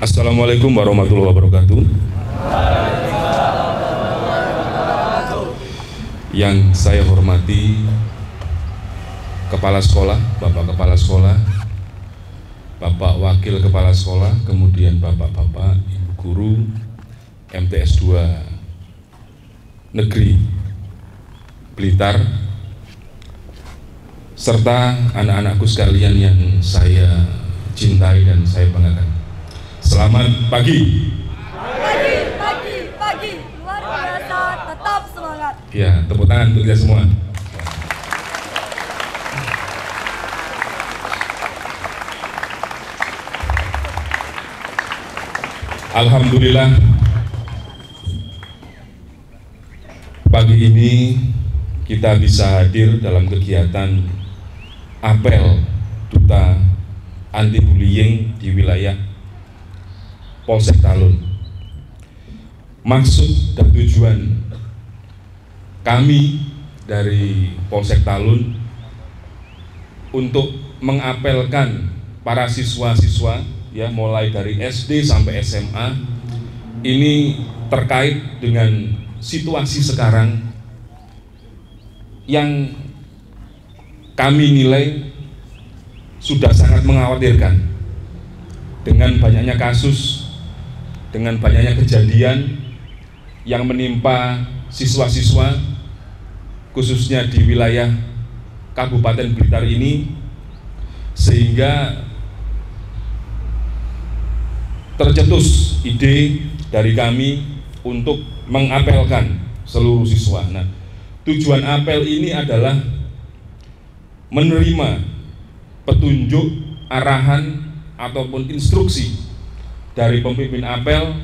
Assalamualaikum warahmatullahi wabarakatuh. Yang saya hormati Kepala Sekolah, Bapak Kepala Sekolah, Bapak Wakil Kepala Sekolah, kemudian Bapak-Bapak, Ibu Guru, MTS 2 Negeri Blitar, serta anak-anakku sekalian yang saya cintai dan saya banggakan. Selamat pagi. Pagi, luar biasa, tetap semangat. Ya, tepuk tangan untuk kita semua. Alhamdulillah, pagi ini kita bisa hadir dalam kegiatan apel Duta Anti Bullying di wilayah Polsek Talun. Maksud dan tujuan kami dari Polsek Talun untuk mengapelkan para siswa-siswa, ya, mulai dari SD sampai SMA, ini terkait dengan situasi sekarang yang kami nilai sudah sangat mengkhawatirkan dengan banyaknya kasus, dengan banyaknya kejadian yang menimpa siswa-siswa khususnya di wilayah Kabupaten Blitar ini, sehingga tercetus ide dari kami untuk mengapelkan seluruh siswa. Nah, tujuan apel ini adalah menerima petunjuk, arahan ataupun instruksi dari pemimpin apel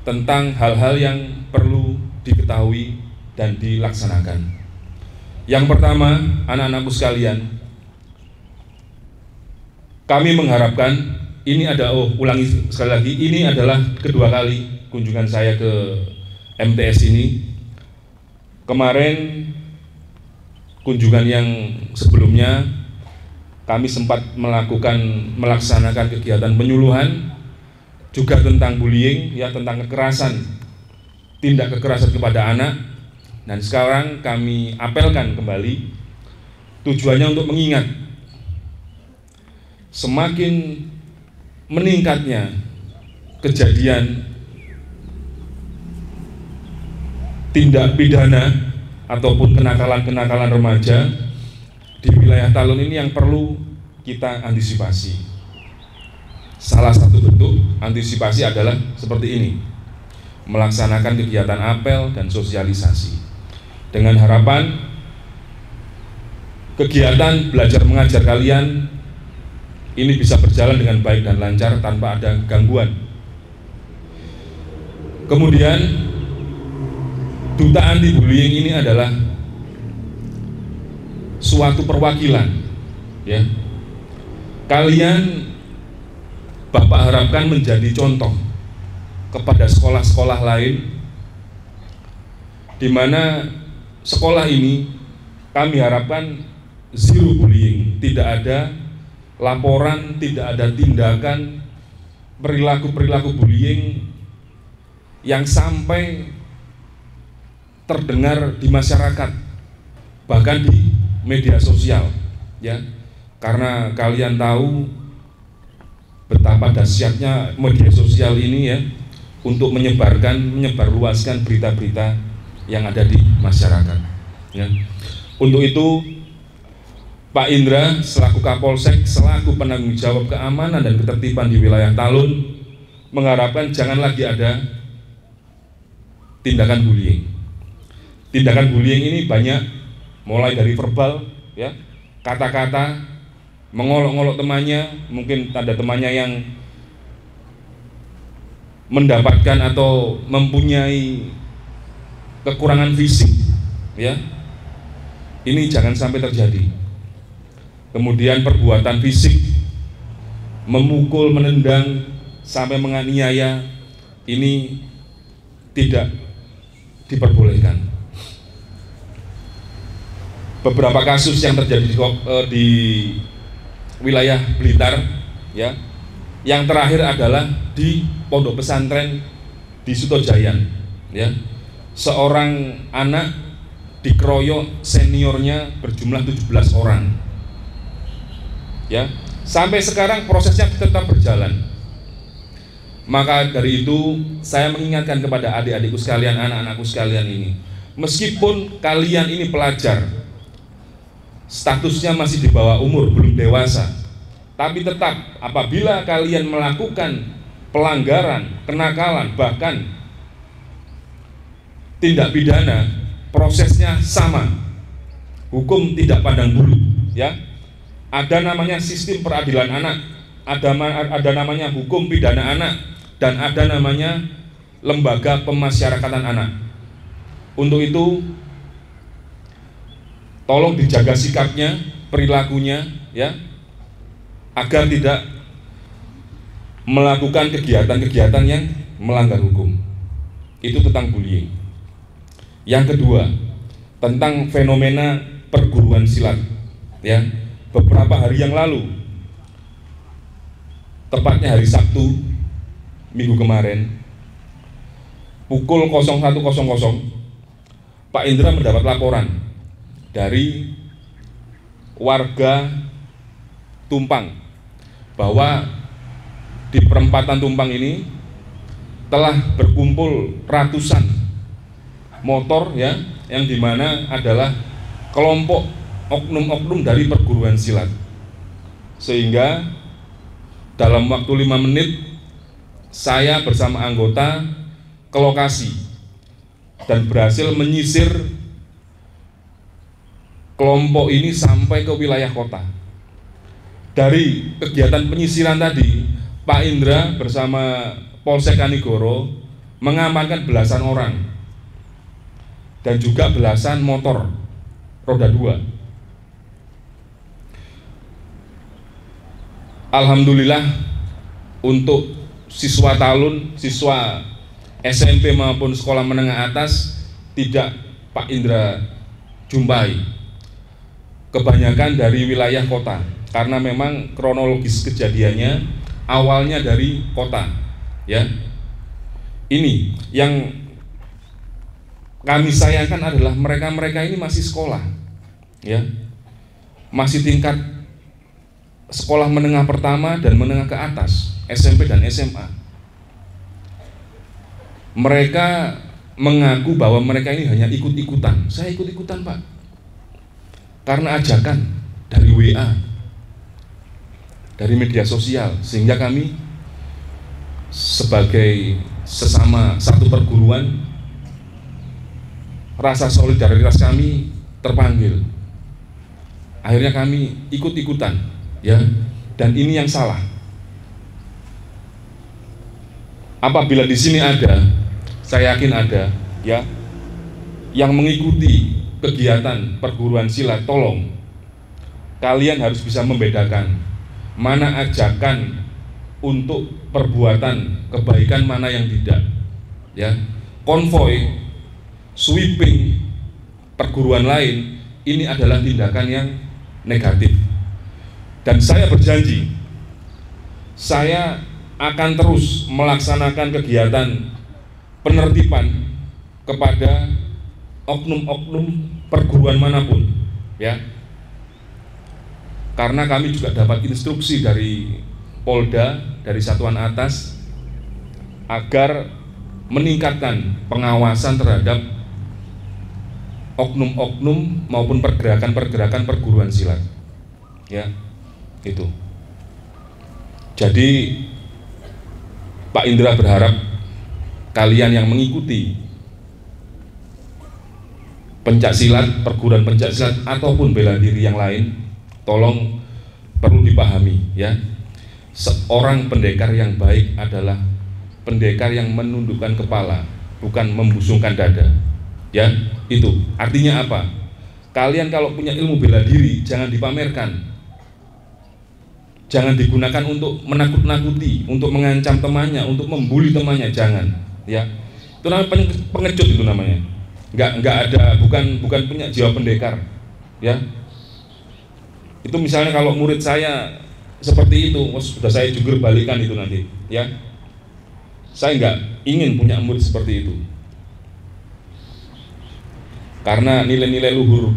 tentang hal-hal yang perlu diketahui dan dilaksanakan. Yang pertama, anak-anakku sekalian, kami mengharapkan ini ulangi sekali lagi, ini adalah kedua kali kunjungan saya ke MTS ini. Kemarin kunjungan yang sebelumnya kami sempat melaksanakan kegiatan penyuluhan juga tentang bullying, ya, tentang kekerasan, tindak kekerasan kepada anak. Dan sekarang kami apelkan kembali, tujuannya untuk mengingat semakin meningkatnya kejadian tindak pidana ataupun kenakalan-kenakalan remaja di wilayah Talun ini yang perlu kita antisipasi. Salah satu bentuk antisipasi adalah seperti ini, melaksanakan kegiatan apel dan sosialisasi dengan harapan kegiatan belajar mengajar kalian ini bisa berjalan dengan baik dan lancar tanpa ada gangguan. Kemudian Duta Anti Bullying ini adalah suatu perwakilan, ya. Kalian Bapak harapkan menjadi contoh kepada sekolah-sekolah lain, di mana sekolah ini kami harapkan zero bullying, tidak ada laporan, tidak ada tindakan perilaku bullying yang sampai terdengar di masyarakat, bahkan di media sosial, ya. Karena kalian tahu betapa dahsyatnya media sosial ini, ya, untuk menyebarluaskan berita-berita yang ada di masyarakat, ya. Untuk itu Pak Indra selaku Kapolsek, selaku penanggung jawab keamanan dan ketertiban di wilayah Talun, mengharapkan jangan lagi ada tindakan bullying. Tindakan bullying ini banyak, mulai dari verbal, ya, kata-kata, mengolok-olok temannya, mungkin ada temannya yang mendapatkan atau mempunyai kekurangan fisik, ya. Ini jangan sampai terjadi. Kemudian perbuatan fisik, memukul, menendang, sampai menganiaya, ini tidak diperbolehkan. Beberapa kasus yang terjadi di wilayah Blitar, ya, Yang terakhir adalah di pondok pesantren di Sutojayan, ya. Seorang anak dikeroyok seniornya berjumlah 17 orang. Ya, sampai sekarang prosesnya tetap berjalan. Maka dari itu saya mengingatkan kepada adik-adikku sekalian, anak-anakku sekalian ini, meskipun kalian ini pelajar, statusnya masih di bawah umur, belum dewasa, tapi tetap apabila kalian melakukan pelanggaran, kenakalan, bahkan tindak pidana, prosesnya sama, hukum tidak pandang bulu, ya. Ada namanya sistem peradilan anak, ada namanya hukum pidana anak, dan ada namanya lembaga pemasyarakatan anak. Untuk itu tolong dijaga sikapnya, perilakunya, ya, agar tidak melakukan kegiatan-kegiatan yang melanggar hukum. Itu tentang bullying. Yang kedua, tentang fenomena perguruan silat, ya. Beberapa hari yang lalu, tepatnya hari Sabtu minggu kemarin, pukul 01.00, Pak Indra mendapat laporan dari warga Tumpang bahwa di perempatan Tumpang ini telah berkumpul ratusan motor, ya, yang dimana adalah kelompok oknum-oknum dari perguruan silat, sehingga dalam waktu 5 menit saya bersama anggota ke lokasi dan berhasil menyisir kelompok ini sampai ke wilayah kota. Dari kegiatan penyisiran tadi, Pak Indra bersama Polsek Kanigoro mengamankan belasan orang dan juga belasan motor roda 2. Alhamdulillah untuk siswa talun, siswa SMP maupun sekolah menengah atas tidak Pak Indra jumpai. Kebanyakan dari wilayah kota, karena memang kronologis kejadiannya awalnya dari kota, ya. Ini yang kami sayangkan adalah mereka ini masih sekolah, ya, masih tingkat sekolah menengah pertama dan menengah ke atas, SMP dan SMA. Mereka mengaku bahwa mereka ini hanya ikut-ikutan. Saya ikut-ikutan, Pak, karena ajakan dari WA, dari media sosial, sehingga kami sebagai sesama satu perguruan, rasa solidaritas kami terpanggil. Akhirnya kami ikut-ikutan, ya, dan ini yang salah. Apabila di sini ada, saya yakin ada, ya, yang mengikuti kegiatan perguruan silat, tolong kalian harus bisa membedakan mana ajakan untuk perbuatan kebaikan, mana yang tidak, ya. Konvoi, sweeping perguruan lain, ini adalah tindakan yang negatif. Dan saya berjanji, saya akan terus melaksanakan kegiatan penertiban kepada oknum-oknum perguruan manapun, ya. Karena kami juga dapat instruksi dari Polda, dari satuan atas, agar meningkatkan pengawasan terhadap oknum-oknum maupun pergerakan-pergerakan perguruan silat, ya. Itu. Jadi Pak Indra berharap kalian yang mengikuti pencak silat, perguruan pencak silat ataupun bela diri yang lain, tolong perlu dipahami, ya. Seorang pendekar yang baik adalah pendekar yang menundukkan kepala, bukan membusungkan dada, ya. Itu artinya apa? Kalian kalau punya ilmu bela diri jangan dipamerkan. Jangan digunakan untuk menakut-nakuti, untuk mengancam temannya, untuk membuli temannya, jangan, ya. Itu namanya pengecut, itu namanya. Enggak ada, bukan punya jiwa pendekar, ya. Itu misalnya kalau murid saya seperti itu, sudah saya jungkir balikan itu nanti, ya. Saya nggak ingin punya murid seperti itu, karena nilai-nilai luhur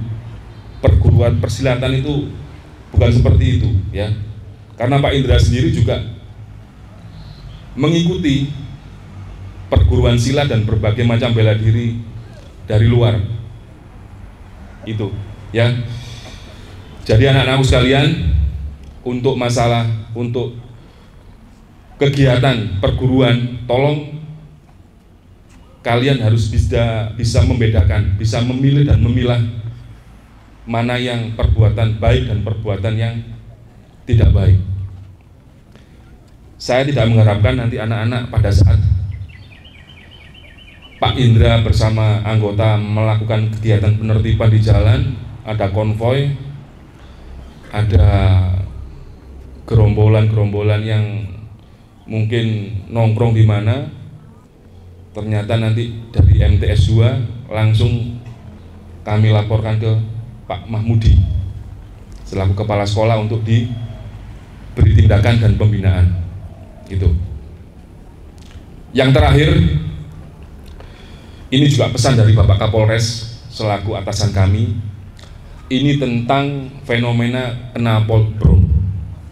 perguruan persilatan itu bukan seperti itu, ya. Karena Pak Indra sendiri juga mengikuti perguruan silat dan berbagai macam bela diri dari luar, itu, ya. Jadi anak-anakku sekalian, untuk kegiatan perguruan, tolong kalian harus bisa membedakan, bisa memilih dan memilah mana yang perbuatan baik dan perbuatan yang tidak baik. Saya tidak mengharapkan nanti anak-anak pada saat Pak Indra bersama anggota melakukan kegiatan penertiban di jalan, ada konvoy, ada gerombolan-gerombolan yang mungkin nongkrong di mana, ternyata nanti dari MTS 2 langsung kami laporkan ke Pak Mahmudi selaku kepala sekolah untuk diberi tindakan dan pembinaan. Itu. Yang terakhir, ini juga pesan dari Bapak Kapolres selaku atasan kami. Ini tentang fenomena knalpot brong.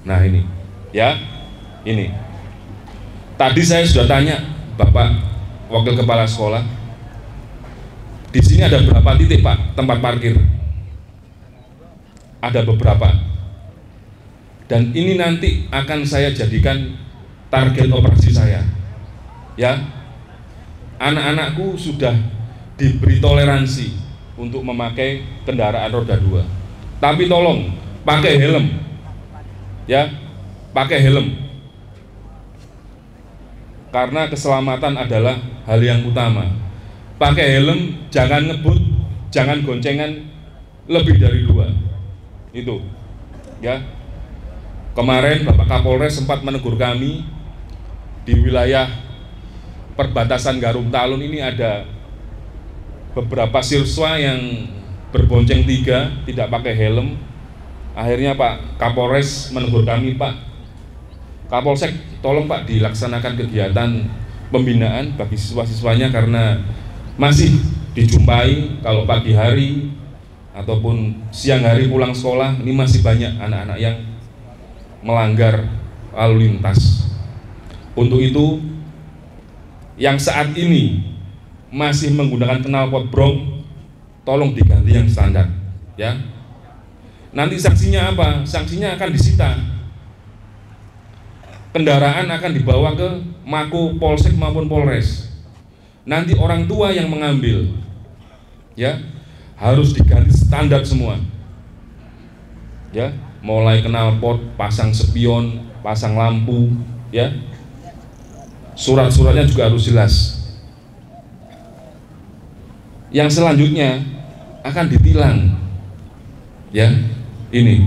Nah ini, ya, ini. Tadi saya sudah tanya Bapak Wakil Kepala Sekolah, di sini ada berapa titik Pak tempat parkir? Ada beberapa. Dan ini nanti akan saya jadikan target operasi saya. Ya, anak-anakku sudah diberi toleransi untuk memakai kendaraan roda 2. Tapi tolong pakai helm. Ya, pakai helm. Karena keselamatan adalah hal yang utama. Pakai helm, jangan ngebut, jangan goncengan lebih dari 2. Itu, ya. Kemarin Bapak Kapolres sempat menegur kami di wilayah perbatasan Garum Talun ini ada beberapa siswa yang berbonceng 3 tidak pakai helm. Akhirnya Pak Kapolres menegur kami, Pak Kapolsek, tolong Pak dilaksanakan kegiatan pembinaan bagi siswa-siswanya, karena masih dijumpai kalau pagi hari ataupun siang hari pulang sekolah ini masih banyak anak-anak yang melanggar lalu lintas. Untuk itu, yang saat ini masih menggunakan knalpot brong, tolong diganti yang standar, ya. Nanti sanksinya apa? Sanksinya akan disita. Kendaraan akan dibawa ke Mako Polsek maupun Polres. Nanti orang tua yang mengambil, ya, harus diganti standar semua, ya, mulai knalpot, pasang spion, pasang lampu, ya, surat-suratnya juga harus jelas. Yang selanjutnya akan ditilang, ya. Ini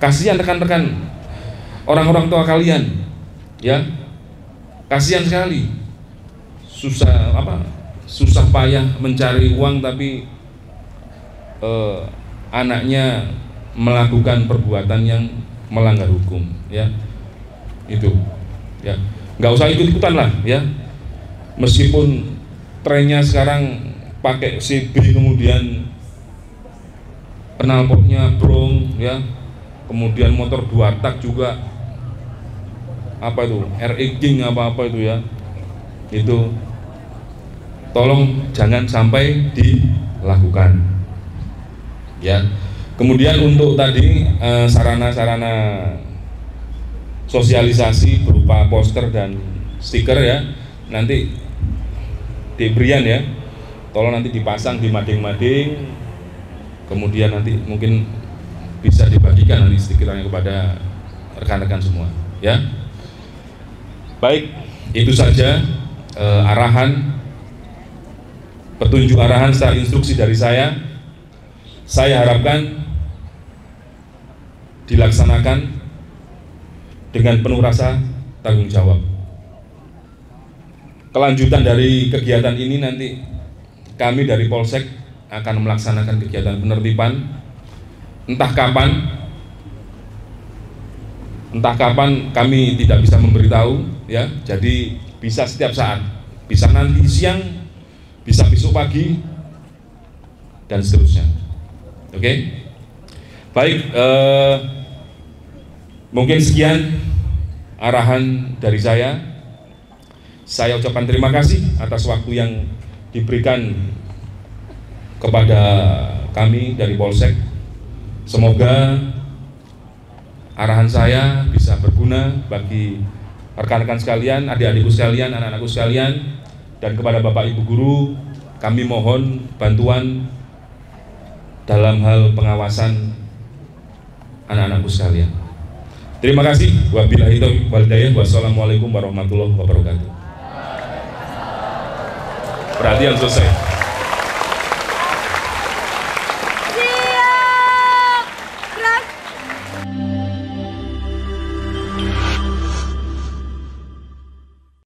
kasihan rekan-rekan orang-orang tua kalian, ya, kasihan sekali, susah payah mencari uang, tapi anaknya melakukan perbuatan yang melanggar hukum, ya. Itu, ya, nggak usah ikut-ikutan lah, ya. Meskipun trennya sekarang pakai CB, kemudian knalpotnya brong, ya, kemudian motor 2 tak juga, apa itu, RE King apa itu, ya. Itu tolong jangan sampai dilakukan, ya. Kemudian untuk tadi sarana-sarana sosialisasi berupa poster dan stiker, ya, nanti diberian, ya, tolong nanti dipasang di mading-mading, kemudian nanti mungkin bisa dibagikan nanti stikernya kepada rekan-rekan semua, ya. Baik, itu saja arahan, petunjuk arahan secara instruksi dari saya. Saya harapkan dilaksanakan dengan penuh rasa tanggung jawab. Kelanjutan dari kegiatan ini nanti kami dari Polsek akan melaksanakan kegiatan penertiban, entah kapan, entah kapan kami tidak bisa memberitahu ya. Jadi bisa setiap saat, bisa nanti siang, bisa besok pagi dan seterusnya. Oke? Baik, mungkin sekian arahan dari saya. Saya ucapkan terima kasih atas waktu yang diberikan kepada kami dari Polsek. Semoga arahan saya bisa berguna bagi rekan-rekan sekalian, adik-adikku sekalian, anak-anakku sekalian, dan kepada Bapak Ibu Guru, kami mohon bantuan dalam hal pengawasan anak-anakku sekalian. Terima kasih. Wabillahi taufiq wal hidayah. Wassalamualaikum warahmatullahi wabarakatuh. Perhatian selesai. Siap, gerak.